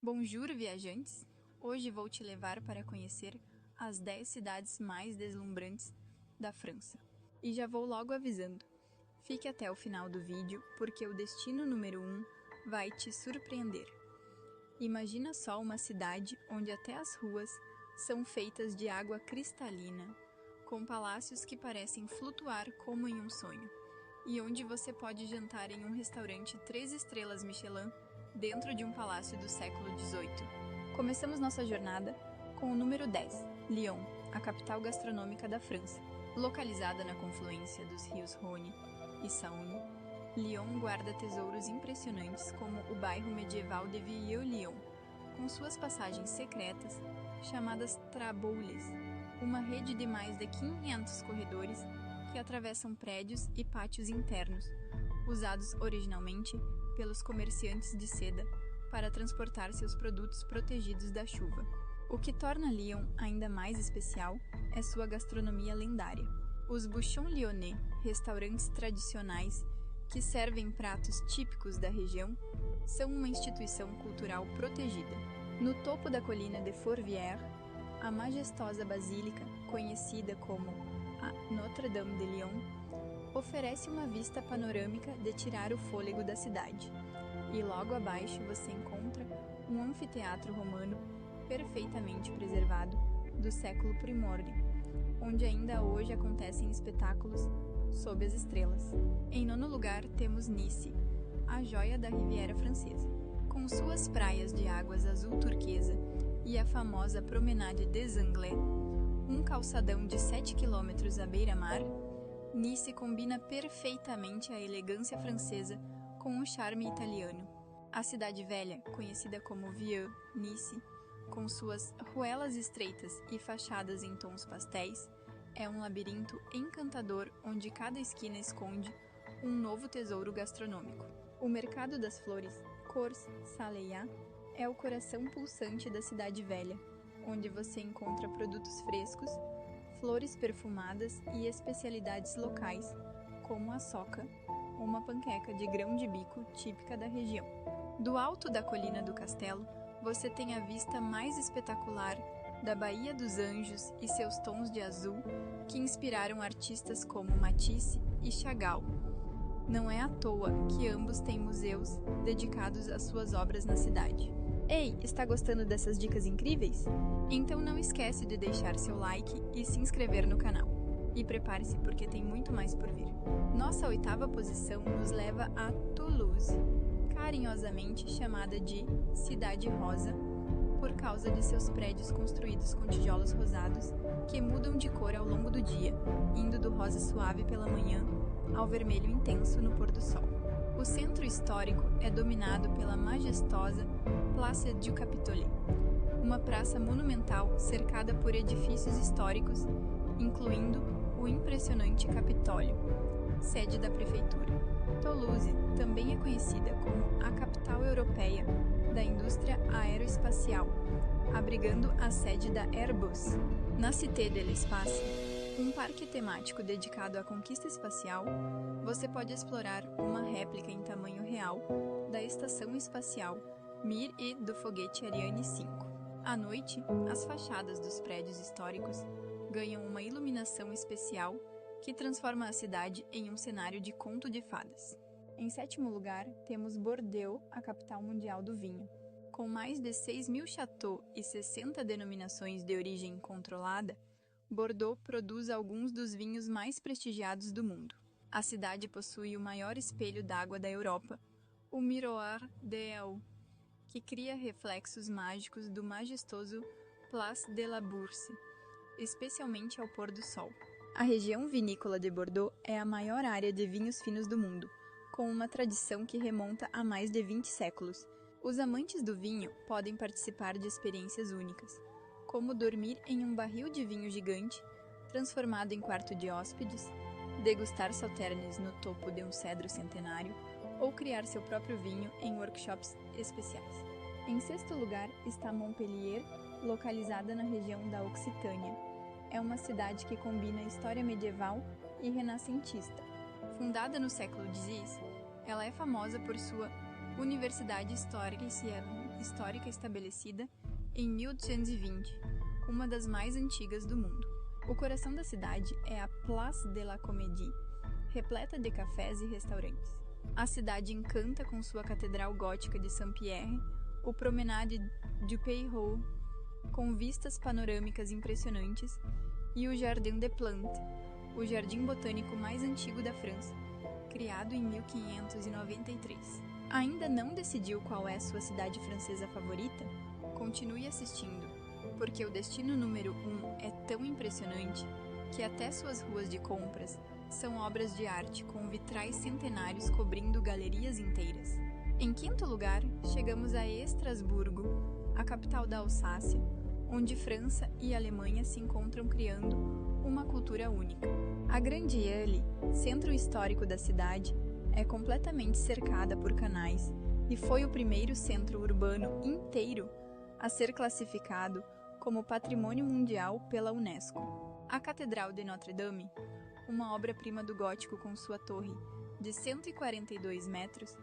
Bonjour, viajantes! Hoje vou te levar para conhecer as 10 cidades mais deslumbrantes da França. E já vou logo avisando, fique até o final do vídeo porque o destino número 1 vai te surpreender. Imagina só uma cidade onde até as ruas são feitas de água cristalina, com palácios que parecem flutuar como em um sonho, e onde você pode jantar em um restaurante 3 estrelas Michelin dentro de um palácio do século XVIII. Começamos nossa jornada com o número 10, Lyon, a capital gastronômica da França. Localizada na confluência dos rios Rhône e Saône, Lyon guarda tesouros impressionantes como o bairro medieval de Vieux-Lyon, com suas passagens secretas, chamadas traboules, uma rede de mais de 500 corredores que atravessam prédios e pátios internos, usados originalmente pelos comerciantes de seda para transportar seus produtos protegidos da chuva. O que torna Lyon ainda mais especial é sua gastronomia lendária. Os bouchons lyonnais, restaurantes tradicionais que servem pratos típicos da região, são uma instituição cultural protegida. No topo da colina de Fourvière, a majestosa basílica, conhecida como a Notre-Dame de Lyon, oferece uma vista panorâmica de tirar o fôlego da cidade. E logo abaixo você encontra um anfiteatro romano perfeitamente preservado do século primórdio, onde ainda hoje acontecem espetáculos sob as estrelas. Em nono lugar temos Nice, a joia da Riviera Francesa. Com suas praias de águas azul turquesa e a famosa Promenade des Anglais, um calçadão de 7 km à beira-mar, Nice combina perfeitamente a elegância francesa com o charme italiano. A cidade velha, conhecida como Vieux-Nice, com suas ruelas estreitas e fachadas em tons pastéis, é um labirinto encantador onde cada esquina esconde um novo tesouro gastronômico. O Mercado das Flores, Cours Saléyat, é o coração pulsante da cidade velha, onde você encontra produtos frescos, flores perfumadas e especialidades locais, como a soca, uma panqueca de grão de bico típica da região. Do alto da colina do castelo, você tem a vista mais espetacular da Baía dos Anjos e seus tons de azul que inspiraram artistas como Matisse e Chagall. Não é à toa que ambos têm museus dedicados às suas obras na cidade. Ei, está gostando dessas dicas incríveis? Então não esquece de deixar seu like e se inscrever no canal. E prepare-se porque tem muito mais por vir. Nossa 8ª posição nos leva a Toulouse, carinhosamente chamada de Cidade Rosa, por causa de seus prédios construídos com tijolos rosados que mudam de cor ao longo do dia, indo do rosa suave pela manhã ao vermelho intenso no pôr do sol. O centro histórico é dominado pela majestosa Place du Capitole, uma praça monumental cercada por edifícios históricos, incluindo o impressionante Capitólio, sede da prefeitura. Toulouse também é conhecida como a capital europeia da indústria aeroespacial, abrigando a sede da Airbus. Na Cité de l'Espace, um parque temático dedicado à conquista espacial, você pode explorar uma réplica em tamanho real da estação espacial Mir e do foguete Ariane 5. À noite, as fachadas dos prédios históricos ganham uma iluminação especial que transforma a cidade em um cenário de conto de fadas. Em 7º lugar, temos Bordeaux, a capital mundial do vinho. Com mais de 6.000 chateaux e 60 denominações de origem controlada, Bordeaux produz alguns dos vinhos mais prestigiados do mundo. A cidade possui o maior espelho d'água da Europa, o Miroir d'Eau, que cria reflexos mágicos do majestoso Place de la Bourse, especialmente ao pôr do sol. A região vinícola de Bordeaux é a maior área de vinhos finos do mundo, com uma tradição que remonta a mais de 20 séculos. Os amantes do vinho podem participar de experiências únicas, como dormir em um barril de vinho gigante, transformado em quarto de hóspedes, degustar sauternes no topo de um cedro centenário ou criar seu próprio vinho em workshops especiais. Em 6º lugar está Montpellier, localizada na região da Occitânia. É uma cidade que combina história medieval e renascentista. Fundada no século X, ela é famosa por sua Universidade Histórica histórica estabelecida em 1820, uma das mais antigas do mundo. O coração da cidade é a Place de la Comédie, repleta de cafés e restaurantes. A cidade encanta com sua catedral gótica de Saint-Pierre, o Promenade du Peyraud, com vistas panorâmicas impressionantes, e o Jardin des Plantes, o jardim botânico mais antigo da França, criado em 1593. Ainda não decidiu qual é sua cidade francesa favorita? Continue assistindo, porque o destino número 1 é tão impressionante que até suas ruas de compras são obras de arte com vitrais centenários cobrindo galerias inteiras. Em quinto lugar, chegamos a Estrasburgo, a capital da Alsácia, onde França e Alemanha se encontram criando uma cultura única. A Grande Île, centro histórico da cidade, é completamente cercada por canais e foi o primeiro centro urbano inteiro a ser classificado como Patrimônio Mundial pela Unesco. A Catedral de Notre-Dame, uma obra-prima do gótico com sua torre de 142 metros,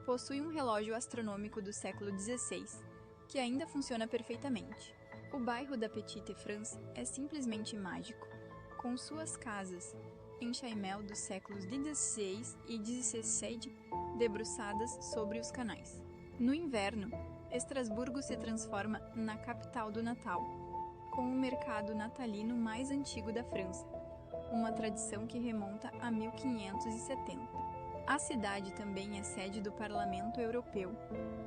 possui um relógio astronômico do século XVI, que ainda funciona perfeitamente. O bairro da Petite France é simplesmente mágico, com suas casas em chaimel dos séculos XVI e XVII debruçadas sobre os canais. No inverno, Estrasburgo se transforma na capital do Natal, com o mercado natalino mais antigo da França, uma tradição que remonta a 1570. A cidade também é sede do Parlamento Europeu,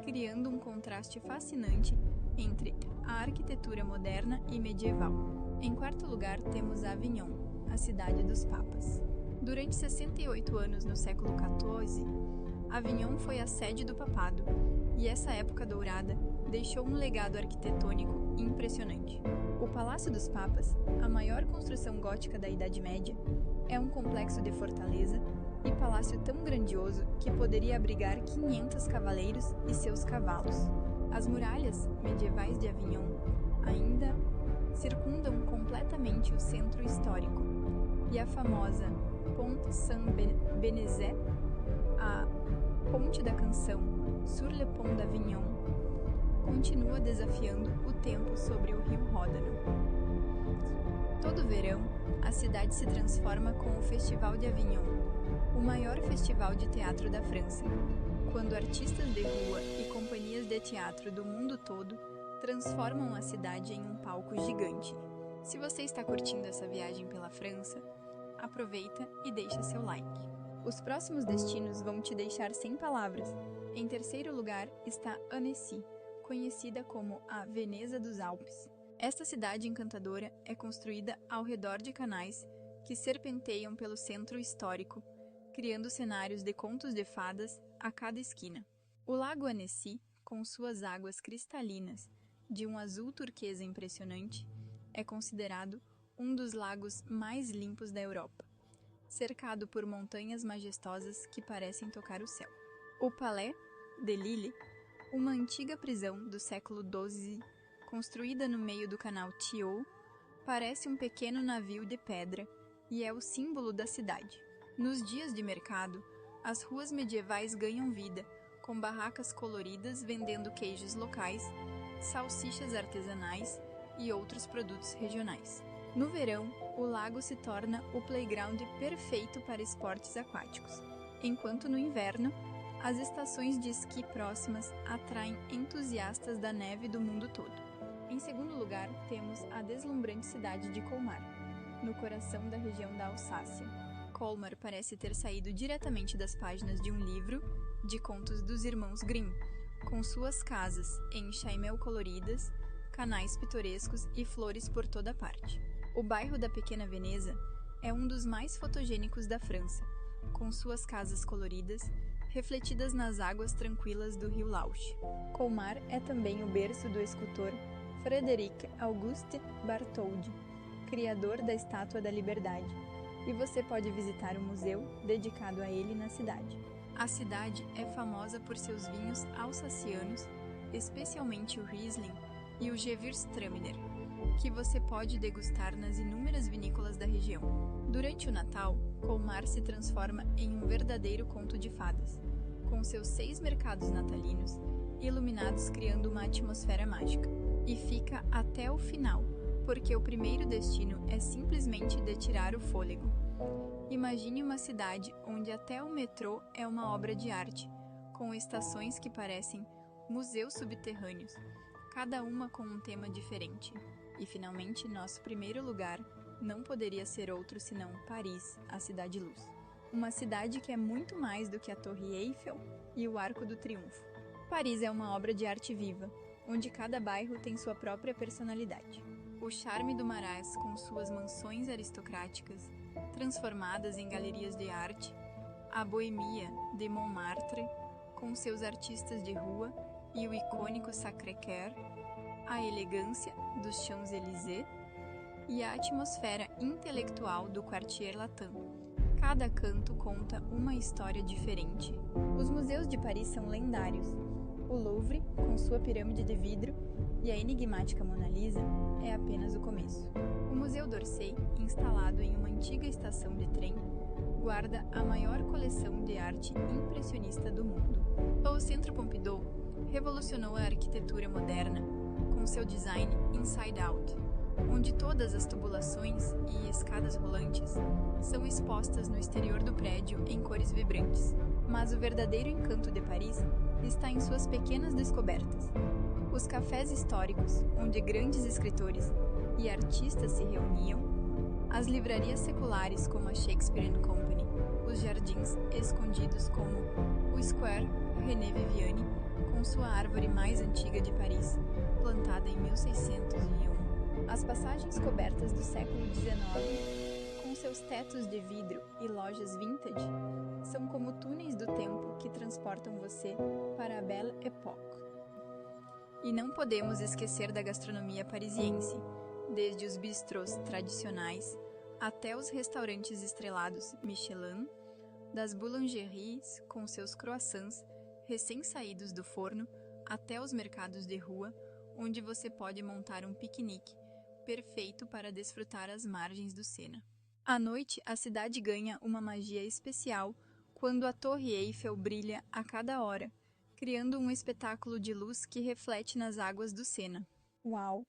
criando um contraste fascinante entre a arquitetura moderna e medieval. Em quarto lugar, temos Avignon, a cidade dos papas. Durante 68 anos no século XIV, Avignon foi a sede do papado, e essa época dourada deixou um legado arquitetônico impressionante. O Palácio dos Papas, a maior construção gótica da Idade Média, é um complexo de fortaleza e palácio tão grandioso que poderia abrigar 500 cavaleiros e seus cavalos. As muralhas medievais de Avignon ainda circundam completamente o centro histórico, e a famosa Pont Saint-Benezet, a Ponte da Canção, sur le Pont d'Avignon, continua desafiando o tempo sobre o rio Ródano. Todo verão, a cidade se transforma com o Festival de Avignon, o maior festival de teatro da França, quando artistas de rua e companhias de teatro do mundo todo transformam a cidade em um palco gigante. Se você está curtindo essa viagem pela França, aproveita e deixa seu like. Os próximos destinos vão te deixar sem palavras. Em terceiro lugar está Annecy, conhecida como a Veneza dos Alpes. Esta cidade encantadora é construída ao redor de canais que serpenteiam pelo centro histórico, criando cenários de contos de fadas a cada esquina. O Lago Annecy, com suas águas cristalinas de um azul turquesa impressionante, é considerado um dos lagos mais limpos da Europa, cercado por montanhas majestosas que parecem tocar o céu. O Palais de Lille, uma antiga prisão do século XII, construída no meio do canal Thiou, parece um pequeno navio de pedra e é o símbolo da cidade. Nos dias de mercado, as ruas medievais ganham vida, com barracas coloridas vendendo queijos locais, salsichas artesanais e outros produtos regionais. No verão, o lago se torna o playground perfeito para esportes aquáticos, enquanto no inverno, as estações de esqui próximas atraem entusiastas da neve do mundo todo. Em segundo lugar, temos a deslumbrante cidade de Colmar, no coração da região da Alsácia. Colmar parece ter saído diretamente das páginas de um livro de contos dos irmãos Grimm, com suas casas em chaimel coloridas, canais pitorescos e flores por toda parte. O bairro da Pequena Veneza é um dos mais fotogênicos da França, com suas casas coloridas, refletidas nas águas tranquilas do rio Lauch. Colmar é também o berço do escultor Frédéric Auguste Bartholdi, criador da Estátua da Liberdade, e você pode visitar o museu dedicado a ele na cidade. A cidade é famosa por seus vinhos alsacianos, especialmente o Riesling e o Gewürztraminer, que você pode degustar nas inúmeras vinícolas da região. Durante o Natal, Colmar se transforma em um verdadeiro conto de fadas, com seus 6 mercados natalinos iluminados criando uma atmosfera mágica. E fica até o final, porque o primeiro destino é simplesmente de tirar o fôlego. Imagine uma cidade onde até o metrô é uma obra de arte, com estações que parecem museus subterrâneos, cada uma com um tema diferente. E finalmente, nosso primeiro lugar não poderia ser outro senão Paris, a Cidade Luz. Uma cidade que é muito mais do que a Torre Eiffel e o Arco do Triunfo. Paris é uma obra de arte viva, onde cada bairro tem sua própria personalidade. O charme do Marais, com suas mansões aristocráticas, transformadas em galerias de arte, a boemia de Montmartre, com seus artistas de rua e o icônico Sacré-Cœur, a elegância dos Champs-Élysées e a atmosfera intelectual do Quartier Latin. Cada canto conta uma história diferente. Os museus de Paris são lendários. O Louvre, com sua pirâmide de vidro, e a enigmática Mona Lisa é apenas o começo. O Museu d'Orsay, instalado em uma antiga estação de trem, guarda a maior coleção de arte impressionista do mundo. O Centro Pompidou revolucionou a arquitetura moderna com seu design inside out, onde todas as tubulações e escadas rolantes são expostas no exterior do prédio em cores vibrantes. Mas o verdadeiro encanto de Paris está em suas pequenas descobertas. Os cafés históricos, onde grandes escritores e artistas se reuniam, as livrarias seculares como a Shakespeare & Company, os jardins escondidos como o Square René Viviani, com sua árvore mais antiga de Paris, plantada em 1601. As passagens cobertas do século XIX, com seus tetos de vidro e lojas vintage, são como túneis do tempo que transportam você para a Belle Époque. E não podemos esquecer da gastronomia parisiense, desde os bistrôs tradicionais até os restaurantes estrelados Michelin, das boulangeries com seus croissants recém-saídos do forno até os mercados de rua, onde você pode montar um piquenique perfeito para desfrutar às margens do Sena. À noite, a cidade ganha uma magia especial quando a Torre Eiffel brilha a cada hora, criando um espetáculo de luz que reflete nas águas do Sena. Uau!